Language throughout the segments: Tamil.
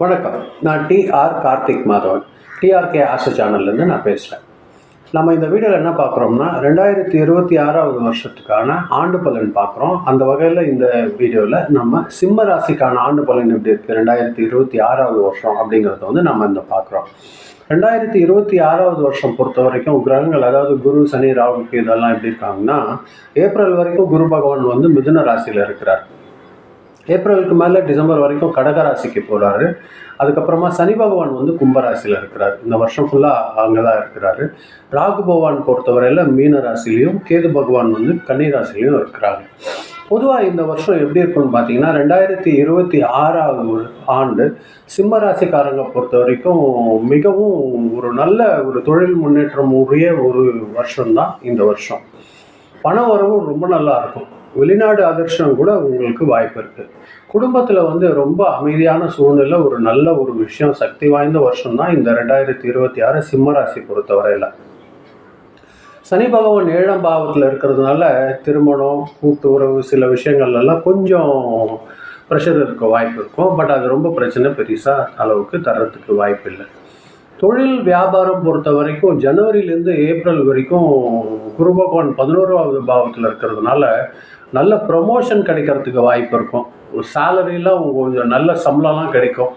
வணக்கம். நான் டிஆர் கார்த்திக் மாதவன். டிஆர்கே ஆசை சேனல்லேருந்து நான் பேசுகிறேன். நம்ம இந்த வீடியோவில் என்ன பார்க்குறோம்னா 2026வது வருஷத்துக்கான ஆண்டு பலன் பார்க்குறோம். அந்த வகையில் இந்த வீடியோவில் நம்ம சிம்ம ராசிக்கான ஆண்டு பலன் எப்படி இருக்குது 2026வது வருஷம் அப்படிங்கிறத நம்ம இந்த பார்க்குறோம். 2026வது வருஷம் பொறுத்த வரைக்கும் கிரகங்கள், அதாவது குரு, சனி, ராகுக்கு இதெல்லாம் எப்படி இருக்காங்கன்னா, ஏப்ரல் வரைக்கும் குரு பகவான் மிதுன ராசியில் இருக்கிறார். ஏப்ரலுக்கு மேலே டிசம்பர் வரைக்கும் கடக ராசிக்கு போகிறாரு. அதுக்கப்புறமா சனி பகவான் கும்பராசியில் இருக்கிறார். இந்த வருஷம் ஃபுல்லாக அங்கே தான் இருக்கிறாரு. ராகு பகவான் பொறுத்தவரையில் மீன ராசிலையும், கேது பகவான் கன்னி ராசிலையும் இருக்கிறாங்க. பொதுவாக இந்த வருஷம் எப்படி இருக்குன்னு பார்த்தீங்கன்னா, 2026வது ஆண்டு சிம்ம ராசிக்காரங்க பொறுத்த வரைக்கும் மிகவும் ஒரு நல்ல ஒரு தொழில் முன்னேற்றம் உரிய ஒரு வருஷம்தான் இந்த வருஷம். பண வரவும் ரொம்ப நல்லா இருக்கும். வெளிநாடு அதிர்ஷ்டம் கூட உங்களுக்கு வாய்ப்பு இருக்குது. குடும்பத்தில் ரொம்ப அமைதியான சூழ்நிலை, ஒரு நல்ல ஒரு விஷயம், சக்தி வாய்ந்த வருஷம் தான் இந்த 2026 சிம்ம ராசி பொறுத்தவரையில். சனி பகவான் 7ஆம் பாவத்தில் இருக்கிறதுனால திருமணம், கூட்டு உறவு, சில விஷயங்கள்லாம் கொஞ்சம் ப்ரெஷர் இருக்க வாய்ப்பு இருக்கும். பட் அது ரொம்ப பிரச்சனை பெருசாக அளவுக்கு தர்றதுக்கு வாய்ப்பு இல்லை. தொழில் வியாபாரம் பொறுத்த வரைக்கும் ஜனவரியிலேருந்து ஏப்ரல் வரைக்கும் குரு பகவான் 11வது பாவத்தில் இருக்கிறதுனால நல்ல ப்ரமோஷன் கிடைக்கிறதுக்கு வாய்ப்பு இருக்கும். சேலரிலாம் கொஞ்சம் நல்ல சம்பளம்லாம் கிடைக்கும்.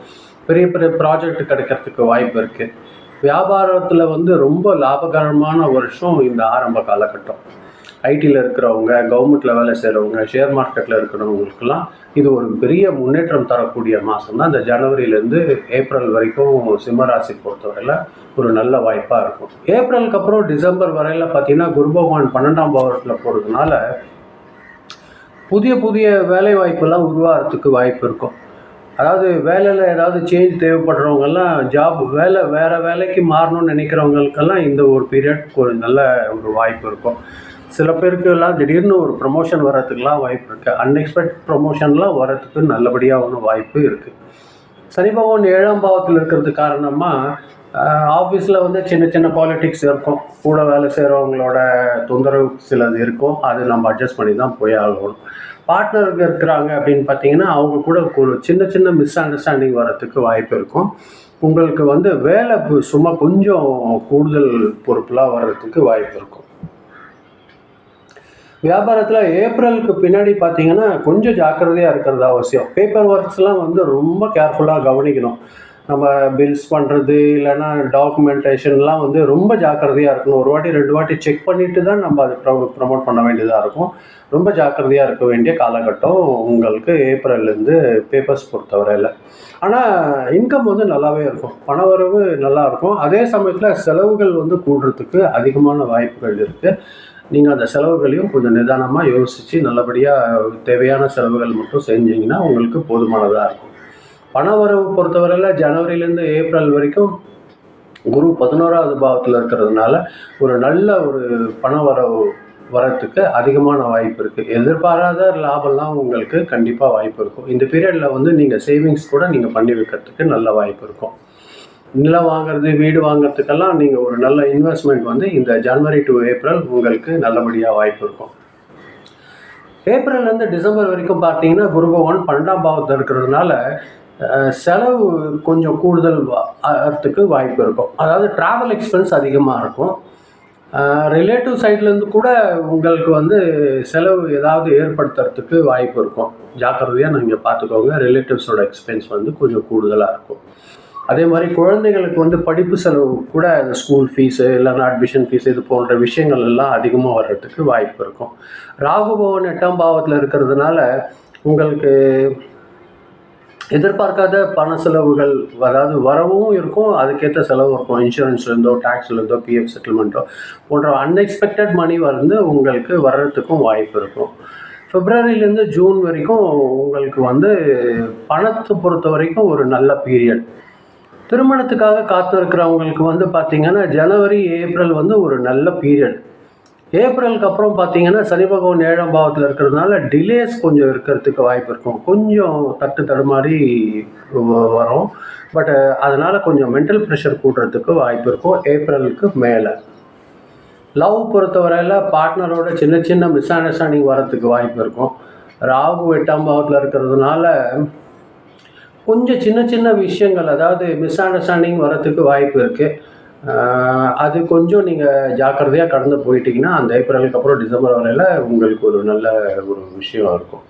பெரிய பெரிய ப்ராஜெக்ட் கிடைக்கிறதுக்கு வாய்ப்பு இருக்குது. வியாபாரத்தில் ரொம்ப லாபகரமான வருஷம் இந்த ஆரம்ப காலகட்டம். ஐடியில் இருக்கிறவங்க, கவர்மெண்ட்டில் வேலை செய்கிறவங்க, ஷேர் மார்க்கெட்டில் இருக்கிறவங்களுக்கெல்லாம் இது ஒரு பெரிய முன்னேற்றம் தரக்கூடிய மாதம் தான் இந்த ஜனவரியிலேருந்து ஏப்ரல் வரைக்கும் சிம்மராசி பொறுத்தவரையில் ஒரு நல்ல வாய்ப்பாக இருக்கும். ஏப்ரலுக்கு அப்புறம் டிசம்பர் வரையில் பார்த்திங்கன்னா குரு பகவான் 12ஆம் பாவத்தில் போகிறதுனால புதிய புதிய வேலை வாய்ப்பெல்லாம் உருவாகிறதுக்கு வாய்ப்பு இருக்கும். அதாவது வேலையில் ஏதாவது சேஞ்ச் தேவைப்படுறவங்கெல்லாம் வேறு வேலைக்கு மாறணும்னு நினைக்கிறவங்களுக்கெல்லாம் இந்த ஒரு பீரியட் ஒரு நல்ல ஒரு வாய்ப்பு இருக்கும். சில பேருக்குலாம் திடீர்னு ஒரு ப்ரமோஷன் வர்றதுக்கெலாம் வாய்ப்பு இருக்குது. அன்எக்ஸ்பெக்ட் ப்ரமோஷன்லாம் வர்றதுக்கு நல்லபடியாக வாய்ப்பு இருக்குது. சனி பகவான் 7ஆம் பாவத்தில் இருக்கிறது காரணமாக ஆஃபீஸில் சின்ன சின்ன பாலிட்டிக்ஸ் இருக்கும். கூட வேலை செய்கிறவங்களோட தொந்தரவு சிலது இருக்கும். அது நம்ம அட்ஜஸ்ட் பண்ணி தான் போய் ஆகணும். பார்ட்னருக்கு இருக்கிறாங்க அப்படின்னு பார்த்தீங்கன்னா அவங்க கூட ஒரு சின்ன சின்ன மிஸ் அண்டர்ஸ்டாண்டிங் வர்றதுக்கு வாய்ப்பு இருக்கும். உங்களுக்கு வேலை சும்மா கொஞ்சம் கூடுதல் பொறுப்புலாம் வர்றதுக்கு வாய்ப்பு இருக்கும். வியாபாரத்தில் ஏப்ரலுக்கு பின்னாடி பார்த்தீங்கன்னா கொஞ்சம் ஜாக்கிரதையாக இருக்கிறது அவசியம். பேப்பர் ஒர்க்ஸ்லாம் ரொம்ப கேர்ஃபுல்லாக கவனிக்கணும். நம்ம பில்ஸ் பண்ணுறது இல்லைன்னா டாக்குமெண்டேஷன்லாம் ரொம்ப ஜாக்கிரதையாக இருக்கணும். ஒரு வாட்டி 2 வாட்டி செக் பண்ணிவிட்டு தான் நம்ம அது ப்ரமோட் பண்ண வேண்டியதாக இருக்கும். ரொம்ப ஜாக்கிரதையாக இருக்க வேண்டிய காலகட்டம் உங்களுக்கு ஏப்ரல்லேருந்து பேப்பர்ஸ் பொறுத்தவரையில். ஆனால் இன்கம் நல்லாவே இருக்கும். பண வரவு நல்லா இருக்கும். அதே சமயத்தில் செலவுகள் கூடுறதுக்கு அதிகமான வாய்ப்புகள் இருக்குது. நீங்கள் அந்த செலவுகளையும் கொஞ்சம் நிதானமாக யோசித்து நல்லபடியாக தேவையான செலவுகள் மட்டும் செஞ்சிங்கன்னா உங்களுக்கு போதுமானதாக இருக்கும். பண வரவு பொறுத்தவரையில் ஜனவரியிலேருந்து ஏப்ரல் வரைக்கும் குரு 11வது பாவத்தில் இருக்கிறதுனால ஒரு நல்ல ஒரு பண வரவு வரத்துக்கு அதிகமான வாய்ப்பு இருக்குது. எதிர்பாராத லாபம்லாம் உங்களுக்கு கண்டிப்பாக வாய்ப்பு இருக்கும். இந்த பீரியடில் நீங்கள் சேவிங்ஸ் கூட நீங்கள் பண்ணி வைக்கிறதுக்கு நல்ல வாய்ப்பு இருக்கும். நிலம் வாங்கிறது, வீடு வாங்கிறதுக்கெல்லாம் நீங்கள் ஒரு நல்ல இன்வெஸ்ட்மெண்ட் இந்த ஜனவரி டு ஏப்ரல் உங்களுக்கு நல்லபடியாக வாய்ப்பு இருக்கும். ஏப்ரல்லேருந்து டிசம்பர் வரைக்கும் பார்த்தீங்கன்னா குரு பகவான் 12ஆம் பாவத்தில் இருக்கிறதுனால செலவு கொஞ்சம் கூடுதல் ஆகிறதுக்கு வாய்ப்பு இருக்கும். அதாவது ட்ராவல் எக்ஸ்பென்ஸ் அதிகமாக இருக்கும். ரிலேட்டிவ் சைட்லேருந்து கூட உங்களுக்கு செலவு ஏதாவது ஏற்படுத்துறதுக்கு வாய்ப்பு இருக்கும். ஜாக்கிரதையாக நீங்கள் பார்த்துக்கோங்க. ரிலேட்டிவ்ஸோட எக்ஸ்பென்ஸ் கொஞ்சம் கூடுதலாக இருக்கும். அதே மாதிரி குழந்தைங்களுக்கு படிப்பு செலவு கூட ஸ்கூல் ஃபீஸு இல்லைன்னா அட்மிஷன் ஃபீஸ் இது போன்ற விஷயங்கள் எல்லாம் அதிகமாக வர்றதுக்கு வாய்ப்பு இருக்கும். ராகு பகவான் 8ஆம் பாவத்தில் இருக்கிறதுனால உங்களுக்கு எதிர்பார்க்காத பண செலவுகள், அதாவது வரவும் இருக்கும், அதுக்கேற்ற செலவு இருக்கும். இன்சூரன்ஸ்லேருந்தோ, டேக்ஸ்லேருந்தோ, பிஎஃப் செட்டில்மெண்ட்டோ போன்ற அன்எக்ஸ்பெக்டட் மணி உங்களுக்கு வர்றதுக்கும் வாய்ப்பு இருக்கும். பிப்ரவரியிலேருந்து ஜூன் வரைக்கும் உங்களுக்கு பணத்தை பொறுத்த வரைக்கும் ஒரு நல்ல பீரியட். திருமணத்துக்காக காத்து இருக்கிறவங்களுக்கு பார்த்திங்கன்னா ஜனவரி ஏப்ரல் ஒரு நல்ல பீரியட். ஏப்ரலுக்கு அப்புறம் பார்த்திங்கன்னா சனி பகவான் 7ஆம் பாவத்தில் இருக்கிறதுனால டிலேஸ் கொஞ்சம் இருக்கிறதுக்கு வாய்ப்பு இருக்கும். கொஞ்சம் தடுமாறி வரும். பட் அதனால் கொஞ்சம் மென்டல் ப்ரெஷர் கூட்டுறதுக்கு வாய்ப்பு இருக்கும் ஏப்ரலுக்கு மேலே. லவ் பொறுத்தவரையில் பார்ட்னரோட சின்ன சின்ன மிஸ் அண்டர்ஸ்டாண்டிங் வரத்துக்கு வாய்ப்பு இருக்கும். ராகு 8ஆம் பாவத்தில் இருக்கிறதுனால கொஞ்சம் சின்ன சின்ன விஷயங்கள், அதாவது மிஸ் அண்டர்ஸ்டாண்டிங் வரத்துக்கு வாய்ப்பு இருக்குது. அது கொஞ்சம் நீங்கள் ஜாக்கிரதையாக கடந்து போயிட்டீங்கன்னா அந்த ஏப்ரலுக்கு அப்புறம் டிசம்பர் வரையில் உங்களுக்கு ஒரு நல்ல ஒரு விஷயம் இருக்கும்.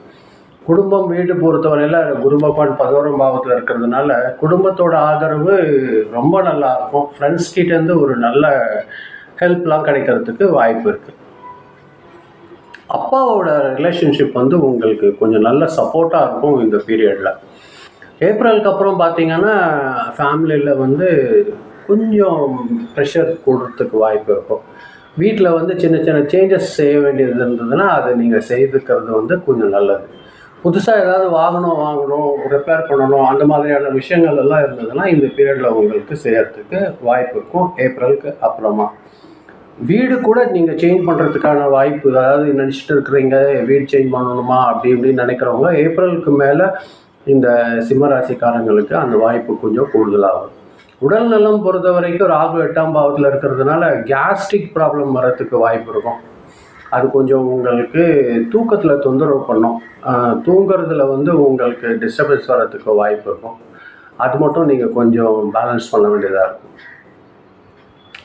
குடும்பம், வீடு பொறுத்தவரையில் குரு பகவான் 11ஆம் பாவத்தில் இருக்கிறதுனால குடும்பத்தோட ஆதரவு ரொம்ப நல்லா இருக்கும். ஃப்ரெண்ட்ஸ் கிட்டேருந்து ஒரு நல்ல ஹெல்ப்லாம் கிடைக்கிறதுக்கு வாய்ப்பு இருக்குது. அப்பாவோட ரிலேஷன்ஷிப் வந்து உங்களுக்கு கொஞ்சம் நல்ல சப்போர்ட்டாக இருக்கும் இந்த பீரியடில். ஏப்ரலுக்கு அப்புறம் பார்த்தீங்கன்னா ஃபேமிலியில் வந்து கொஞ்சம் ப்ரெஷர் கூடுறதுக்கு வாய்ப்பு இருக்கும். வீட்டில் வந்து சின்ன சின்ன சேஞ்சஸ் செய்ய வேண்டியது இருந்ததுன்னா அதை நீங்கள் செய்துக்கிறது வந்து கொஞ்சம் நல்லது. புதுசாக ஏதாவது வாங்கணும், ரிப்பேர் பண்ணணும், அந்த மாதிரியான விஷயங்கள் எல்லாம் இருந்ததுன்னா இந்த பீரியடில் உங்களுக்கு செய்யறதுக்கு வாய்ப்பு இருக்கும் ஏப்ரலுக்கு அப்புறமா. வீடு கூட நீங்கள் சேஞ்ச் பண்ணுறதுக்கான வாய்ப்பு, அதாவது நினச்சிட்டு இருக்கிறீங்க வீடு சேஞ்ச் பண்ணணுமா அப்படி இப்படின்னு நினைக்கிறவங்க ஏப்ரலுக்கு மேலே இந்த சிம்மராசிக்காரங்களுக்கு அந்த வாய்ப்பு கொஞ்சம் கூடுதலாகும். உடல் நலம் பொறுத்த வரைக்கும் ராகு 8ஆம் பாவத்தில் இருக்கிறதுனால கேஸ்ட்ரிக் ப்ராப்ளம் வரத்துக்கு வாய்ப்பு இருக்கும். அது கொஞ்சம் உங்களுக்கு தூக்கத்தில் தொந்தரவு பண்ணும். தூங்குறதுல வந்து உங்களுக்கு டிஸ்டர்பன்ஸ் வரத்துக்கு வாய்ப்பு இருக்கும். அது மட்டும் நீங்கள் கொஞ்சம் பேலன்ஸ் பண்ண வேண்டியதாக இருக்கும்.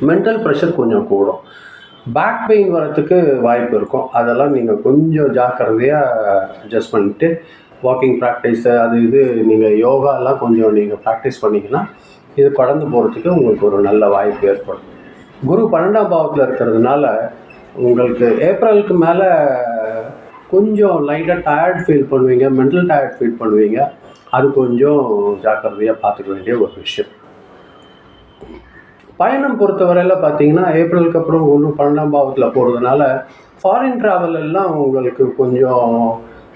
மென்டல் ப்ரெஷர் கொஞ்சம் கூடும். பேக் பெயின் வரத்துக்கு வாய்ப்பு இருக்கும். அதெல்லாம் நீங்கள் கொஞ்சம் ஜாக்கிரதையாக அட்ஜஸ்ட் பண்ணிவிட்டு வாக்கிங் ப்ராக்டிஸு அது இது நீங்கள் யோகாலாம் கொஞ்சம் நீங்கள் ப்ராக்டிஸ் பண்ணிங்கன்னா இது கடந்து போகிறதுக்கு உங்களுக்கு ஒரு நல்ல வாய்ப்பு ஏற்படும். குரு 12ஆம் பாவத்தில் இருக்கிறதுனால உங்களுக்கு ஏப்ரலுக்கு மேலே கொஞ்சம் லைட்டாக டயர்ட் ஃபீல் பண்ணுவீங்க, மென்டல் டயர்ட் ஃபீல் பண்ணுவீங்க. அது கொஞ்சம் ஜாக்கிரதையாக பார்த்துக்க வேண்டிய ஒரு விஷயம். பயணம் பொறுத்தவரையில் பார்த்தீங்கன்னா ஏப்ரலுக்கு அப்புறம் 12ஆம் பாவத்தில் போகிறதுனால ஃபாரின் ட்ராவல் எல்லாம் உங்களுக்கு கொஞ்சம்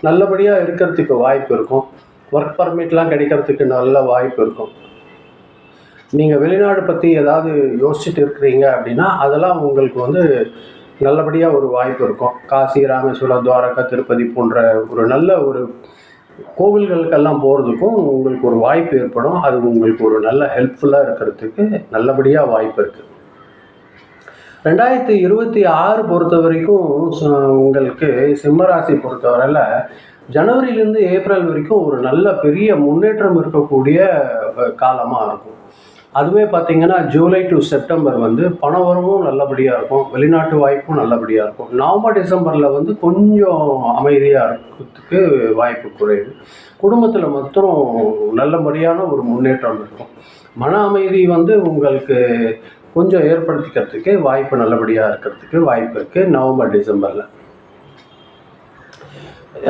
நல்லபடியாக இருக்கிறதுக்கு வாய்ப்பு இருக்கும். ஒர்க் பர்மிட்லாம் கிடைக்கிறதுக்கு நல்ல வாய்ப்பு இருக்கும். நீங்கள் வெளிநாடு பற்றி ஏதாவது யோசிச்சுட்டு இருக்கிறீங்க அப்படின்னா அதெல்லாம் உங்களுக்கு வந்து நல்லபடியாக ஒரு வாய்ப்பு இருக்கும். காசி, ராமேஸ்வரம், துவாரகா, திருப்பதி போன்ற ஒரு நல்ல ஒரு கோவில்களுக்கெல்லாம் போகிறதுக்கும் உங்களுக்கு ஒரு வாய்ப்பு ஏற்படும். அது உங்களுக்கு ஒரு நல்ல ஹெல்ப்ஃபுல்லாக இருக்கிறதுக்கு நல்லபடியாக வாய்ப்பு இருக்குது. 2026 பொறுத்த வரைக்கும் உங்களுக்கு சிம்மராசி பொறுத்தவரையில் ஜனவரியிலேருந்து ஏப்ரல் வரைக்கும் ஒரு நல்ல பெரிய முன்னேற்றம் இருக்கக்கூடிய காலமாக இருக்கும். அதுவே பார்த்தீங்கன்னா ஜூலை டு செப்டம்பர் வந்து பண வரவும் நல்லபடியாக இருக்கும், வெளிநாட்டு வாய்ப்பும் நல்லபடியாக இருக்கும். நவம்பர், டிசம்பரில் வந்து கொஞ்சம் அமைதியாக இருக்கிறதுக்கு வாய்ப்பு குறைவு. குடும்பத்தில் மாத்திரம் நல்லபடியான ஒரு முன்னேற்றம் இருக்கும். மன அமைதி வந்து உங்களுக்கு கொஞ்சம் ஏற்படுத்திக்கிறதுக்கு வாய்ப்பு நல்லபடியாக இருக்கிறதுக்கு வாய்ப்பு இருக்குது நவம்பர், டிசம்பரில்.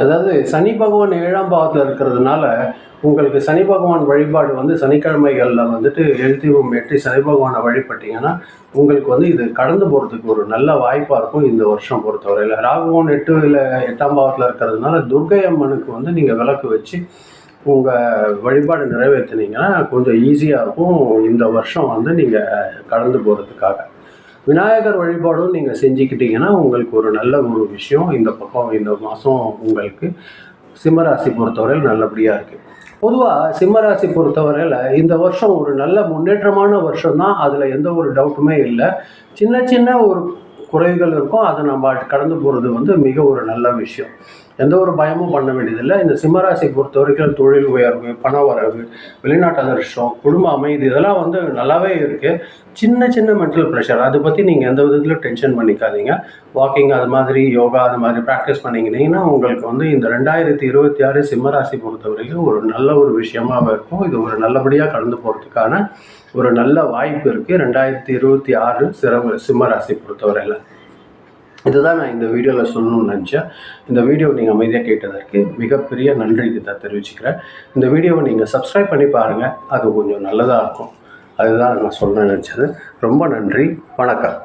அதாவது சனி பகவான் 7ஆம் பாவத்தில் இருக்கிறதுனால உங்களுக்கு சனி பகவான் வழிபாடு வந்து சனிக்கிழமைகளில் வந்துட்டு எழுத்தீபம் ஏற்றி சனி பகவானை வழிபட்டிங்கன்னா உங்களுக்கு வந்து இது கடந்து போகிறதுக்கு ஒரு நல்ல வாய்ப்பாக இருக்கும் இந்த வருஷம் பொறுத்தவரையில். ராகுவோன் 8ஆம் பாவத்தில் இருக்கிறதுனால துர்க்கை அம்மனுக்கு வந்து நீங்கள் விளக்கு வச்சு உங்கள் வழிபாடு நிறைவேற்றினீங்கன்னா கொஞ்சம் ஈஸியாக இருக்கும் இந்த வருஷம் வந்து நீங்கள் கடந்து போகிறதுக்காக. விநாயகர் வழிபாடும் நீங்கள் செஞ்சுக்கிட்டீங்கன்னா உங்களுக்கு ஒரு நல்ல ஒரு விஷயம் இந்த பக்கம் இந்த மாதம் உங்களுக்கு சிம்மராசி பொறுத்தவரையில் நல்லபடியாக இருக்குது. பொதுவாக சிம்மராசி பொறுத்தவரையில் இந்த வருஷம் ஒரு நல்ல முன்னேற்றமான வருஷம் தான், அதில் எந்த ஒரு டவுட்டுமே இல்லை. சின்ன சின்ன ஒரு குறைகள் இருக்கும், அதை நம்ம கடந்து போகிறது வந்து மிக ஒரு நல்ல விஷயம். எந்த ஒரு பயமும் பண்ண வேண்டியதில்லை. இந்த சிம்மராசி பொறுத்த வரைக்கும் தொழில் உயர்வு, பண வரவு, வெளிநாட்டு அதிர்ஷ்டம், குடும்ப அமைதி இதெல்லாம் வந்து நல்லாவே இருக்குது. சின்ன சின்ன மென்டல் ப்ரெஷர் அதை பற்றி நீங்கள் எந்த விதத்தில் டென்ஷன் பண்ணிக்காதீங்க. வாக்கிங் அது மாதிரி, யோகா அது மாதிரி ப்ராக்டிஸ் பண்ணிக்கிட்டீங்கன்னா உங்களுக்கு வந்து இந்த 2026 சிம்மராசி பொறுத்த வரைக்கும் ஒரு நல்ல ஒரு விஷயமாக இருக்கும். இது ஒரு நல்லபடியாக கடந்து போகிறதுக்கான ஒரு நல்ல வாய்ப்பு இருக்குது 2026 சிம்மராசி பொறுத்தவரையில். இதுதான் நான் இந்த வீடியோவில் சொல்லணும்னு நினச்சேன். இந்த வீடியோ நீங்கள் அமைதியாக கேட்டதற்கு மிகப்பெரிய நன்றி தான் தெரிவிச்சுக்கிறேன். இந்த வீடியோவை நீங்கள் சப்ஸ்கிரைப் பண்ணி பாருங்கள், அது கொஞ்சம் நல்லதாக இருக்கும். அதுதான் நான் சொல்ல நினச்சது. ரொம்ப நன்றி, வணக்கம்.